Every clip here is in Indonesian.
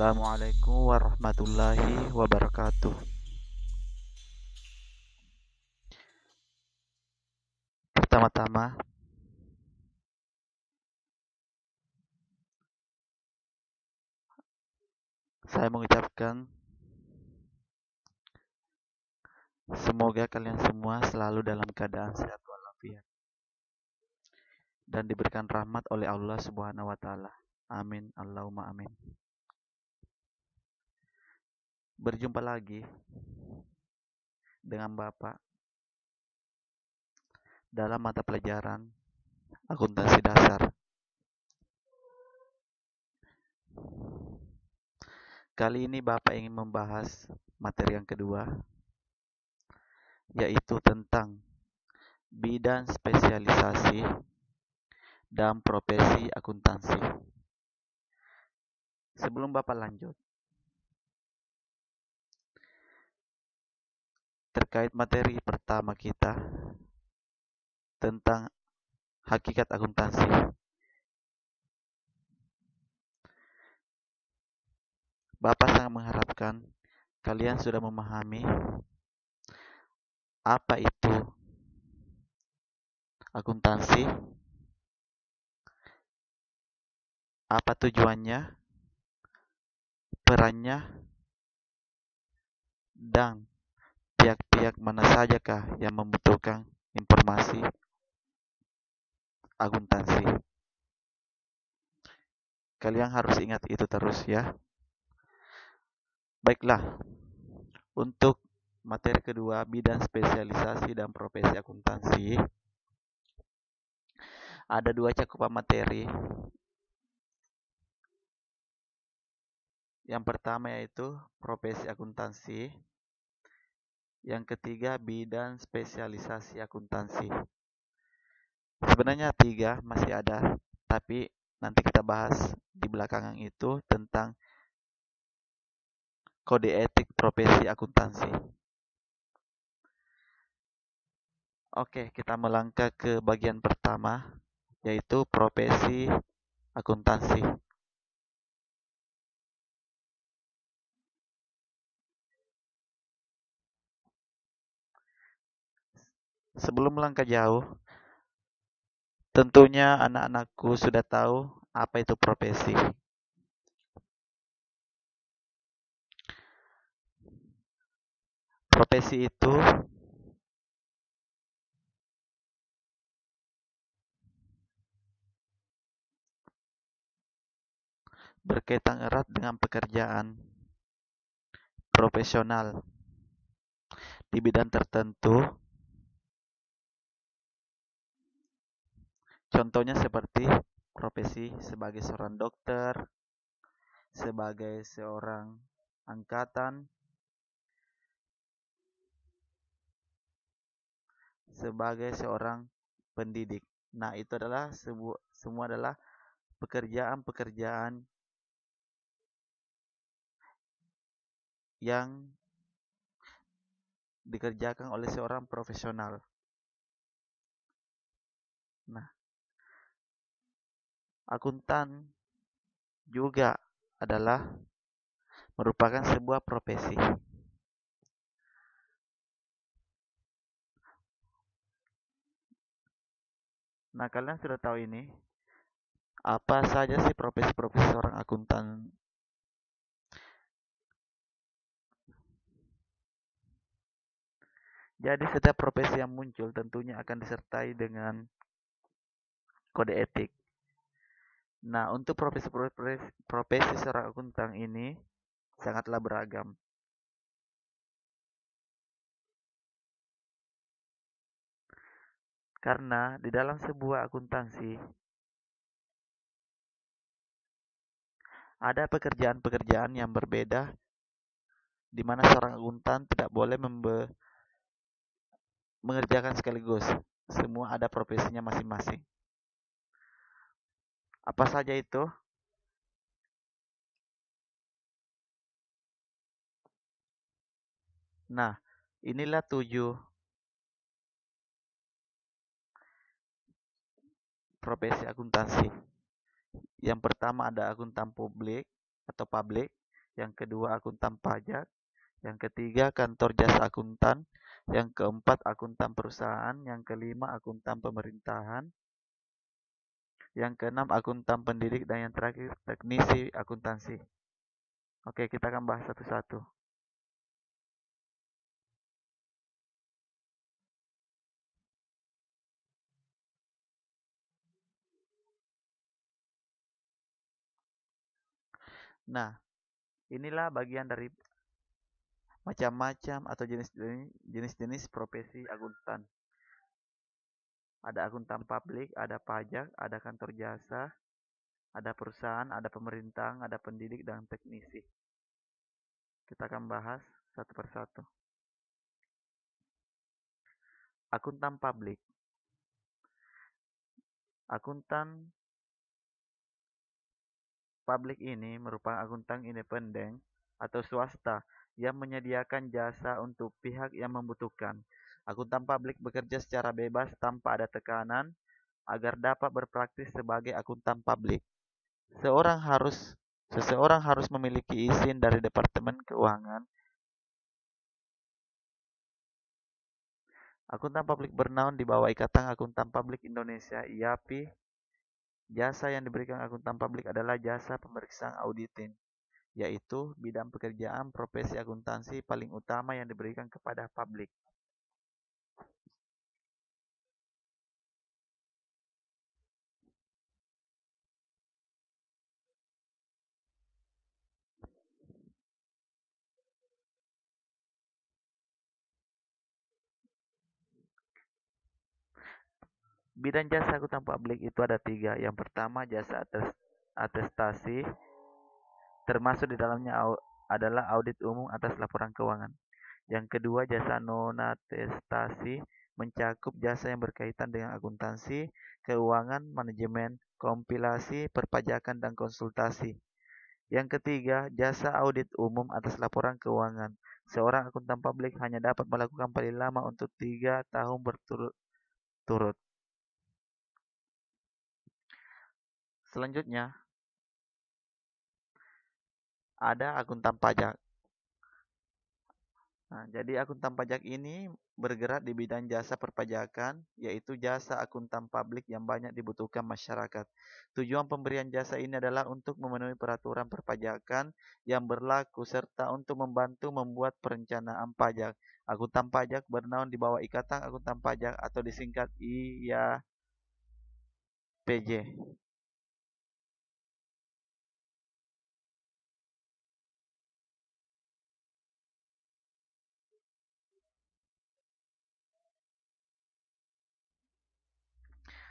Assalamualaikum warahmatullahi wabarakatuh. Pertama-tama, saya mengucapkan semoga kalian semua selalu dalam keadaan sehat walafiat dan diberikan rahmat oleh Allah Subhanahu wa taala. Amin. Allahumma amin. Berjumpa lagi dengan Bapak dalam mata pelajaran akuntansi dasar. Kali ini Bapak ingin membahas materi yang kedua, yaitu tentang bidang spesialisasi dan profesi akuntansi. Sebelum Bapak lanjut, terkait materi pertama kita tentang hakikat akuntansi. Bapak sangat mengharapkan kalian sudah memahami apa itu akuntansi, apa tujuannya, perannya, dan pihak-pihak mana sajakah yang membutuhkan informasi akuntansi. Kalian harus ingat itu terus ya. Baiklah, untuk materi kedua, bidang spesialisasi dan profesi akuntansi, ada dua cakupan materi. Yang pertama yaitu profesi akuntansi. Yang ketiga, bidang spesialisasi akuntansi. Sebenarnya tiga masih ada, tapi nanti kita bahas di belakangan itu tentang kode etik profesi akuntansi. Oke, kita melangkah ke bagian pertama, yaitu profesi akuntansi. Sebelum melangkah jauh, tentunya anak-anakku sudah tahu apa itu profesi. Profesi itu berkaitan erat dengan pekerjaan profesional di bidang tertentu. Contohnya seperti profesi sebagai seorang dokter, sebagai seorang angkatan, sebagai seorang pendidik. Nah, itu adalah semua adalah pekerjaan-pekerjaan yang dikerjakan oleh seorang profesional. Nah, akuntan juga adalah merupakan sebuah profesi. Nah, kalian sudah tahu ini. Apa saja sih profesi-profesi seorang akuntan? Jadi setiap profesi yang muncul tentunya akan disertai dengan kode etik. Nah, untuk profesi seorang akuntan ini sangatlah beragam. Karena di dalam sebuah akuntansi ada pekerjaan-pekerjaan yang berbeda di mana seorang akuntan tidak boleh mengerjakan sekaligus. Semua ada profesinya masing-masing. Apa saja itu? Nah, inilah 7 profesi akuntansi. Yang pertama ada akuntan publik atau public. Yang kedua, akuntan pajak. Yang ketiga, kantor jasa akuntan. Yang keempat, akuntan perusahaan. Yang kelima, akuntan pemerintahan. Yang keenam, akuntan pendidik. Dan yang terakhir, teknisi akuntansi. Oke, kita akan bahas satu-satu. Nah, inilah bagian dari macam-macam atau jenis-jenis profesi akuntan. Ada akuntan publik, ada pajak, ada kantor jasa, ada perusahaan, ada pemerintah, ada pendidik, dan teknisi. Kita akan bahas satu persatu. Akuntan publik. Akuntan publik ini merupakan akuntan independen atau swasta yang menyediakan jasa untuk pihak yang membutuhkan. Akuntan publik bekerja secara bebas tanpa ada tekanan agar dapat berpraktis sebagai akuntan publik. Seseorang harus memiliki izin dari Departemen Keuangan. Akuntan publik bernaung di bawah Ikatan Akuntan Publik Indonesia (IAPI). Jasa yang diberikan akuntan publik adalah jasa pemeriksaan auditing, yaitu bidang pekerjaan profesi akuntansi paling utama yang diberikan kepada publik. Bidang jasa akuntan publik itu ada tiga. Yang pertama, jasa atestasi, termasuk di dalamnya adalah audit umum atas laporan keuangan. Yang kedua, jasa non-atestasi, mencakup jasa yang berkaitan dengan akuntansi, keuangan, manajemen, kompilasi, perpajakan, dan konsultasi. Yang ketiga, jasa audit umum atas laporan keuangan. Seorang akuntan publik hanya dapat melakukan paling lama untuk 3 tahun berturut-turut. Selanjutnya, ada akuntan pajak. Nah, jadi akuntan pajak ini bergerak di bidang jasa perpajakan, yaitu jasa akuntan publik yang banyak dibutuhkan masyarakat. Tujuan pemberian jasa ini adalah untuk memenuhi peraturan perpajakan yang berlaku serta untuk membantu membuat perencanaan pajak. Akuntan pajak bernaung di bawah Ikatan Akuntan Pajak atau disingkat IAPJ.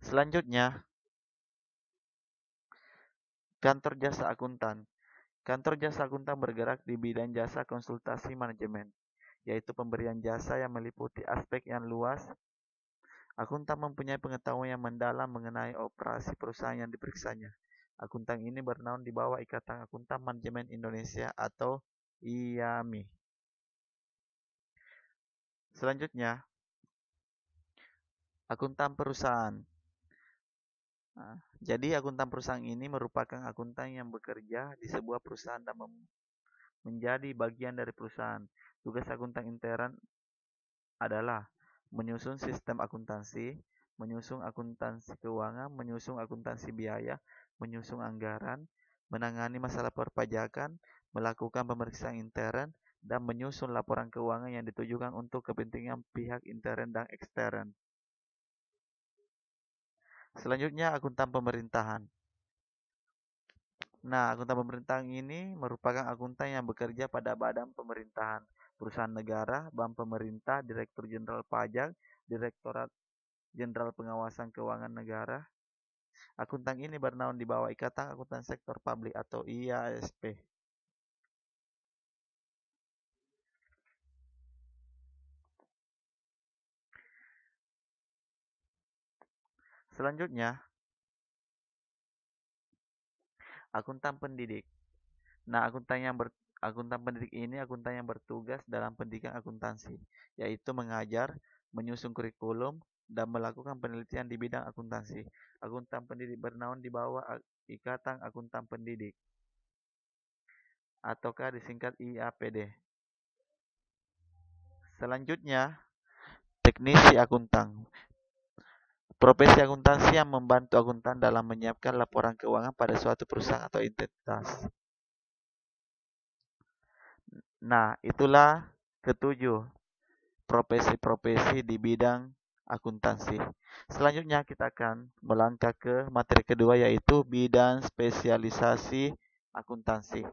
Selanjutnya, kantor jasa akuntan. Kantor jasa akuntan bergerak di bidang jasa konsultasi manajemen, yaitu pemberian jasa yang meliputi aspek yang luas. Akuntan mempunyai pengetahuan yang mendalam mengenai operasi perusahaan yang diperiksanya. Akuntan ini bernaung di bawah Ikatan Akuntan Manajemen Indonesia atau IAMI. Selanjutnya, akuntan perusahaan. Nah, jadi akuntan perusahaan ini merupakan akuntan yang bekerja di sebuah perusahaan dan menjadi bagian dari perusahaan. Tugas akuntan intern adalah menyusun sistem akuntansi, menyusun akuntansi keuangan, menyusun akuntansi biaya, menyusun anggaran, menangani masalah perpajakan, melakukan pemeriksaan intern, dan menyusun laporan keuangan yang ditujukan untuk kepentingan pihak intern dan ekstern. Selanjutnya, akuntan pemerintahan. Nah, akuntan pemerintahan ini merupakan akuntan yang bekerja pada badan pemerintahan, perusahaan negara, bank pemerintah, Direktur Jenderal Pajak, Direktorat Jenderal Pengawasan Keuangan Negara. Akuntan ini bernaung di bawah Ikatan Akuntan Sektor Publik atau IASP. Selanjutnya, akuntan pendidik. Nah, akuntan pendidik ini akuntan yang bertugas dalam pendidikan akuntansi, yaitu mengajar, menyusun kurikulum, dan melakukan penelitian di bidang akuntansi. Akuntan pendidik bernaung di bawah Ikatan Akuntan Pendidik. ataukah disingkat IAPD. Selanjutnya, teknisi akuntan. Profesi akuntansi yang membantu akuntan dalam menyiapkan laporan keuangan pada suatu perusahaan atau entitas. Nah, itulah ketujuh profesi-profesi di bidang akuntansi. Selanjutnya kita akan melangkah ke materi kedua, yaitu bidang spesialisasi akuntansi.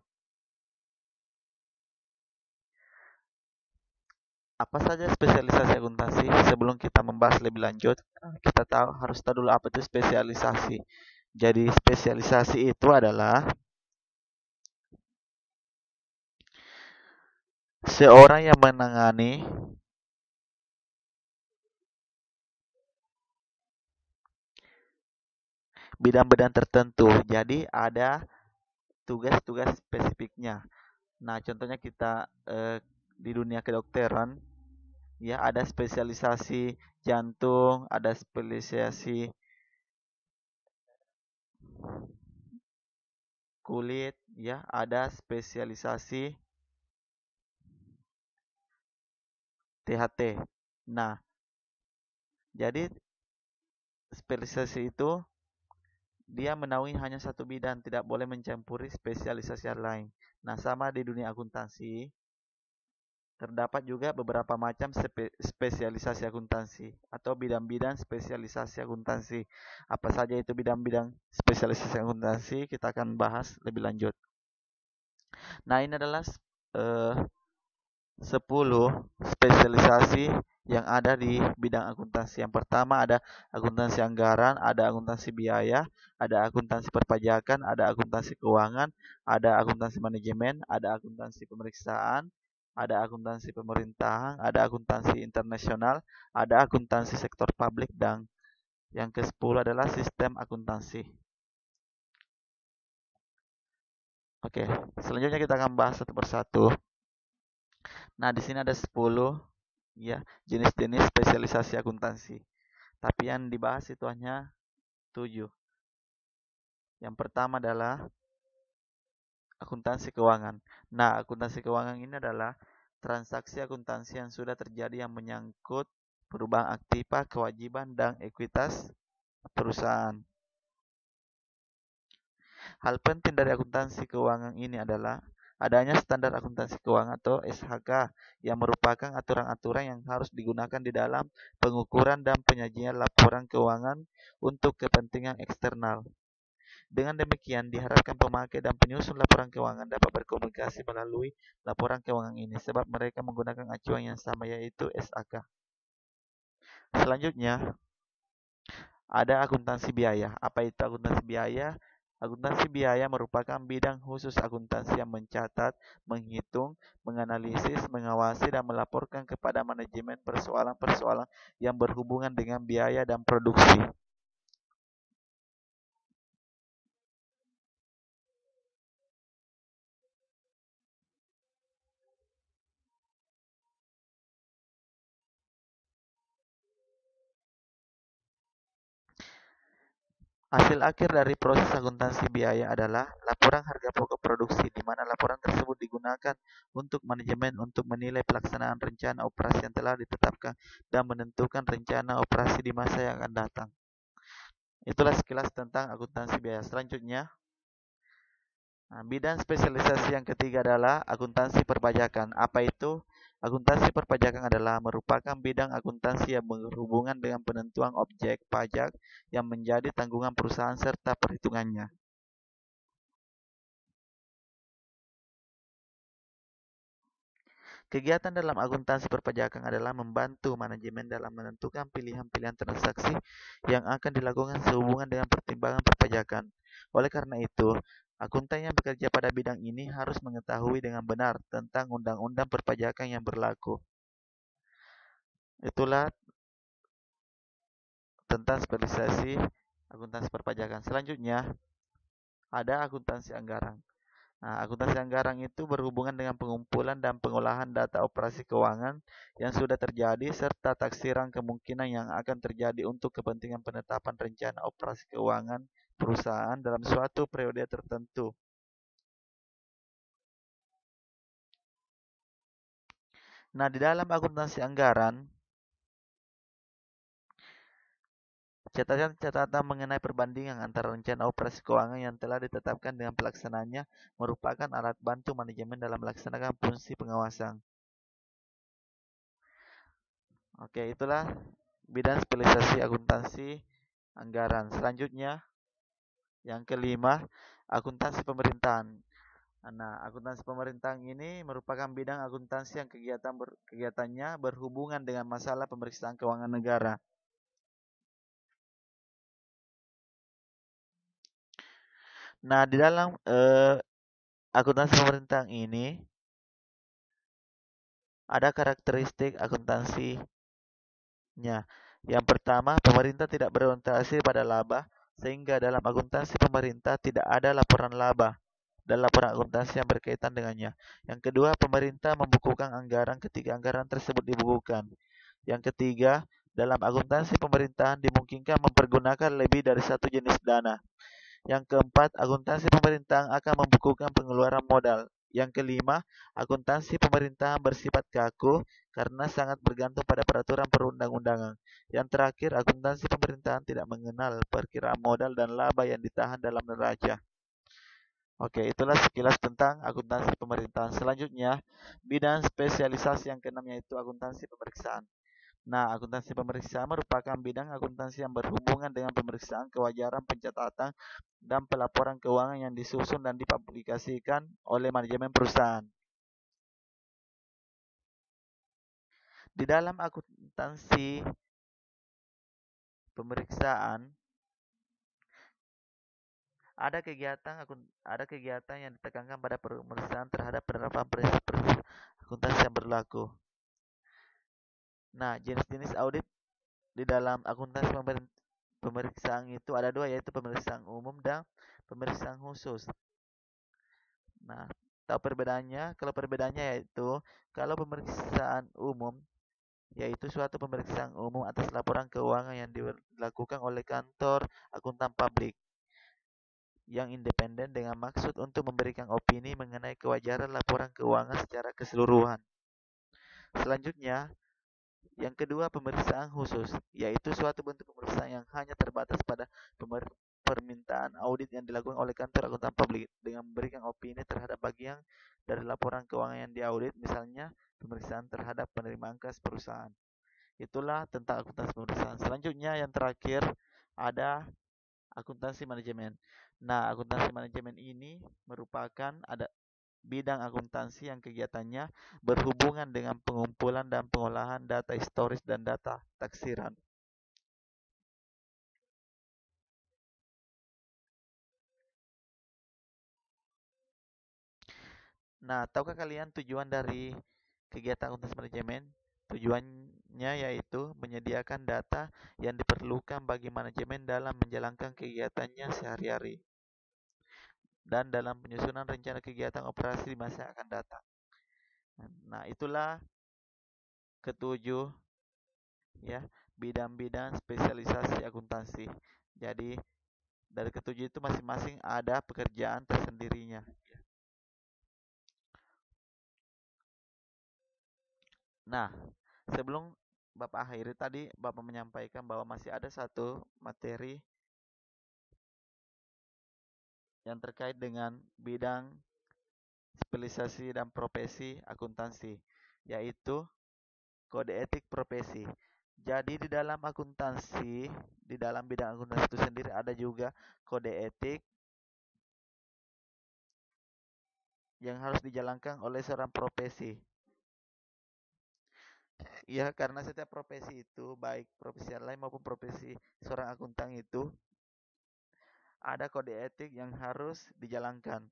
Apa saja spesialisasi akuntansi? Sebelum kita membahas lebih lanjut, kita harus tahu dulu apa itu spesialisasi. Jadi spesialisasi itu adalah seorang yang menangani bidang-bidang tertentu. Jadi ada tugas-tugas spesifiknya. Nah, contohnya kita di dunia kedokteran, ya ada spesialisasi jantung, ada spesialisasi kulit, ya ada spesialisasi THT. Nah, jadi spesialisasi itu dia menaungi hanya satu bidang, tidak boleh mencampuri spesialisasi yang lain. Nah, sama di dunia akuntansi, terdapat juga beberapa macam spesialisasi akuntansi atau bidang-bidang spesialisasi akuntansi. Apa saja itu bidang-bidang spesialisasi akuntansi, kita akan bahas lebih lanjut. Nah, ini adalah 10 spesialisasi yang ada di bidang akuntansi. Yang pertama ada akuntansi anggaran, ada akuntansi biaya, ada akuntansi perpajakan, ada akuntansi keuangan, ada akuntansi manajemen, ada akuntansi pemeriksaan, ada akuntansi pemerintahan, ada akuntansi internasional, ada akuntansi sektor publik, dan yang ke-10 adalah sistem akuntansi. Oke, selanjutnya kita akan bahas satu persatu. Nah, di sini ada 10 ya jenis-jenis spesialisasi akuntansi. Tapi yang dibahas itu hanya 7. Yang pertama adalah akuntansi keuangan. Nah, akuntansi keuangan ini adalah transaksi akuntansi yang sudah terjadi yang menyangkut perubahan aktiva, kewajiban, dan ekuitas perusahaan. Hal penting dari akuntansi keuangan ini adalah adanya standar akuntansi keuangan atau SHK yang merupakan aturan-aturan yang harus digunakan di dalam pengukuran dan penyajian laporan keuangan untuk kepentingan eksternal. Dengan demikian, diharapkan pemakai dan penyusun laporan keuangan dapat berkomunikasi melalui laporan keuangan ini sebab mereka menggunakan acuan yang sama, yaitu SHK. Selanjutnya, ada akuntansi biaya. Apa itu akuntansi biaya? Akuntansi biaya merupakan bidang khusus akuntansi yang mencatat, menghitung, menganalisis, mengawasi, dan melaporkan kepada manajemen persoalan-persoalan yang berhubungan dengan biaya dan produksi. Hasil akhir dari proses akuntansi biaya adalah laporan harga pokok produksi, di mana laporan tersebut digunakan untuk manajemen untuk menilai pelaksanaan rencana operasi yang telah ditetapkan dan menentukan rencana operasi di masa yang akan datang. Itulah sekilas tentang akuntansi biaya. Selanjutnya, bidang spesialisasi yang ketiga adalah akuntansi perpajakan. Apa itu? Akuntansi perpajakan adalah merupakan bidang akuntansi yang berhubungan dengan penentuan objek pajak yang menjadi tanggungan perusahaan serta perhitungannya. Kegiatan dalam akuntansi perpajakan adalah membantu manajemen dalam menentukan pilihan-pilihan transaksi yang akan dilakukan sehubungan dengan pertimbangan perpajakan. Oleh karena itu, akuntan yang bekerja pada bidang ini harus mengetahui dengan benar tentang undang-undang perpajakan yang berlaku. Itulah tentang spesialisasi akuntansi perpajakan. Selanjutnya, ada akuntansi anggaran. Nah, akuntansi anggaran itu berhubungan dengan pengumpulan dan pengolahan data operasi keuangan yang sudah terjadi serta taksiran kemungkinan yang akan terjadi untuk kepentingan penetapan rencana operasi keuangan perusahaan dalam suatu periode tertentu. Nah, di dalam akuntansi anggaran, catatan-catatan mengenai perbandingan antara rencana operasi keuangan yang telah ditetapkan dengan pelaksanaannya merupakan alat bantu manajemen dalam melaksanakan fungsi pengawasan. Oke, itulah bidang spesialisasi akuntansi anggaran. Selanjutnya, yang kelima, akuntansi pemerintahan. Nah, akuntansi pemerintahan ini merupakan bidang akuntansi yang kegiatannya berhubungan dengan masalah pemeriksaan keuangan negara. Nah, di dalam akuntansi pemerintahan ini ada karakteristik akuntansinya. Yang pertama, pemerintah tidak berorientasi pada laba, sehingga dalam akuntansi pemerintah tidak ada laporan laba dan laporan akuntansi yang berkaitan dengannya. Yang kedua, pemerintah membukukan anggaran ketika anggaran tersebut dibukukan. Yang ketiga, dalam akuntansi pemerintahan dimungkinkan mempergunakan lebih dari satu jenis dana. Yang keempat, akuntansi pemerintahan akan membukukan pengeluaran modal. Yang kelima, akuntansi pemerintahan bersifat kaku karena sangat bergantung pada peraturan perundang-undangan. Yang terakhir, akuntansi pemerintahan tidak mengenal perkiraan modal dan laba yang ditahan dalam neraca. Oke, itulah sekilas tentang akuntansi pemerintahan. Selanjutnya, bidang spesialisasi yang keenam yaitu akuntansi pemeriksaan. Nah, akuntansi pemeriksaan merupakan bidang akuntansi yang berhubungan dengan pemeriksaan kewajaran pencatatan dan pelaporan keuangan yang disusun dan dipublikasikan oleh manajemen perusahaan. Di dalam akuntansi pemeriksaan ada kegiatan yang ditekankan pada pemeriksaan terhadap penerapan prinsip-prinsip akuntansi yang berlaku. Nah, jenis-jenis audit di dalam akuntansi pemeriksaan itu ada dua, yaitu pemeriksaan umum dan pemeriksaan khusus. Nah, tahu perbedaannya? Kalau perbedaannya yaitu kalau pemeriksaan umum yaitu suatu pemeriksaan umum atas laporan keuangan yang dilakukan oleh kantor akuntan publik yang independen dengan maksud untuk memberikan opini mengenai kewajaran laporan keuangan secara keseluruhan. Selanjutnya, yang kedua, pemeriksaan khusus, yaitu suatu bentuk pemeriksaan yang hanya terbatas pada permintaan audit yang dilakukan oleh kantor akuntan publik dengan memberikan opini terhadap bagian dari laporan keuangan yang diaudit, misalnya pemeriksaan terhadap penerimaan kas perusahaan. Itulah tentang akuntansi pemeriksaan. Selanjutnya yang terakhir ada akuntansi manajemen. Nah, akuntansi manajemen ini merupakan bidang akuntansi yang kegiatannya berhubungan dengan pengumpulan dan pengolahan data historis dan data taksiran. Nah, tahukah kalian tujuan dari kegiatan akuntansi manajemen? Tujuannya yaitu menyediakan data yang diperlukan bagi manajemen dalam menjalankan kegiatannya sehari-hari dan dalam penyusunan rencana kegiatan operasi di masa yang akan datang. Nah, itulah ketujuh ya bidang-bidang spesialisasi akuntansi. Jadi dari ketujuh itu masing-masing ada pekerjaan tersendirinya. Nah, sebelum Bapak akhiri tadi, Bapak menyampaikan bahwa masih ada satu materi yang terkait dengan bidang spesialisasi dan profesi akuntansi, yaitu kode etik profesi. Jadi di dalam akuntansi, di dalam bidang akuntansi itu sendiri ada juga kode etik yang harus dijalankan oleh seorang profesi. Ya, karena setiap profesi itu, baik profesi yang lain maupun profesi seorang akuntan itu, ada kode etik yang harus dijalankan.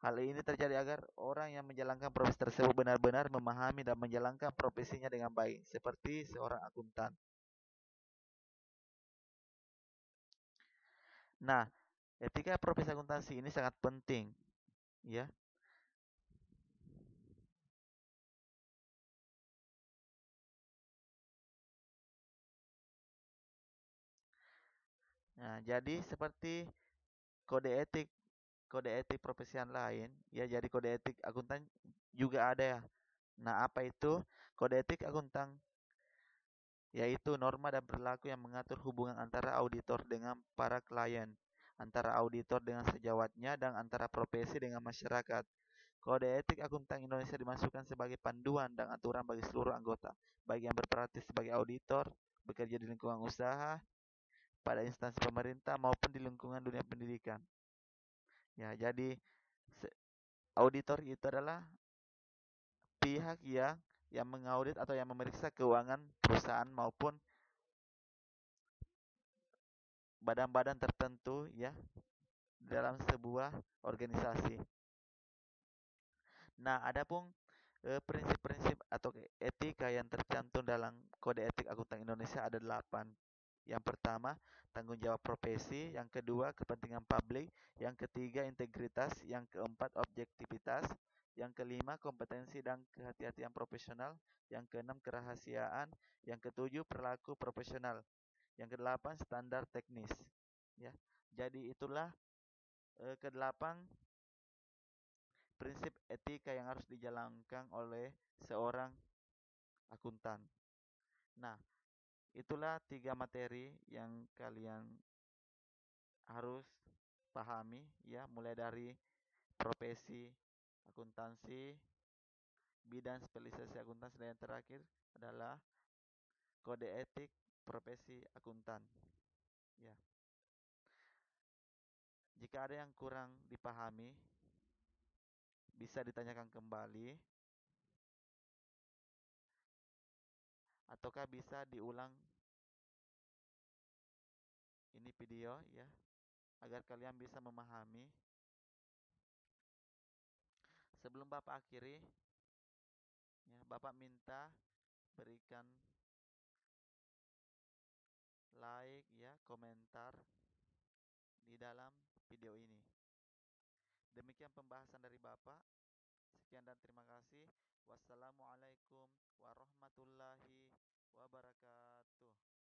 Hal ini terjadi agar orang yang menjalankan profesi tersebut benar-benar memahami dan menjalankan profesinya dengan baik, seperti seorang akuntan. Nah, etika profesi akuntansi ini sangat penting, ya. Nah, jadi seperti kode etik, kode etik profesi yang lain, ya jadi kode etik akuntan juga ada ya. Nah, apa itu? Kode etik akuntan yaitu norma dan perilaku yang mengatur hubungan antara auditor dengan para klien, antara auditor dengan sejawatnya, dan antara profesi dengan masyarakat. Kode etik akuntan Indonesia dimasukkan sebagai panduan dan aturan bagi seluruh anggota, baik yang berpraktik sebagai auditor, bekerja di lingkungan usaha, pada instansi pemerintah maupun di lingkungan dunia pendidikan. Ya, jadi auditor itu adalah pihak yang mengaudit atau yang memeriksa keuangan perusahaan maupun badan-badan tertentu ya dalam sebuah organisasi. Nah, adapun prinsip-prinsip atau etika yang tercantum dalam Kode Etik Akuntan Indonesia ada 8. Yang pertama, tanggung jawab profesi. Yang kedua, kepentingan publik. Yang ketiga, integritas. Yang keempat, objektivitas. Yang kelima, kompetensi dan kehati-hatian profesional. Yang keenam, kerahasiaan. Yang ketujuh, perilaku profesional. Yang kedelapan, standar teknis. Ya, jadi itulah kedelapan prinsip etika yang harus dijalankan oleh seorang akuntan. Nah, itulah 3 materi yang kalian harus pahami ya, mulai dari profesi akuntansi, bidang spesialisasi akuntansi, dan yang terakhir adalah kode etik profesi akuntan. Ya. Jika ada yang kurang dipahami, bisa ditanyakan kembali ataukah bisa diulang ini video ya agar kalian bisa memahami. Sebelum Bapak akhiri, ya, Bapak minta berikan like ya, komentar di dalam video ini. Demikian pembahasan dari Bapak. Sekian dan terima kasih. Wassalamualaikum warahmatullahi wabarakatuh.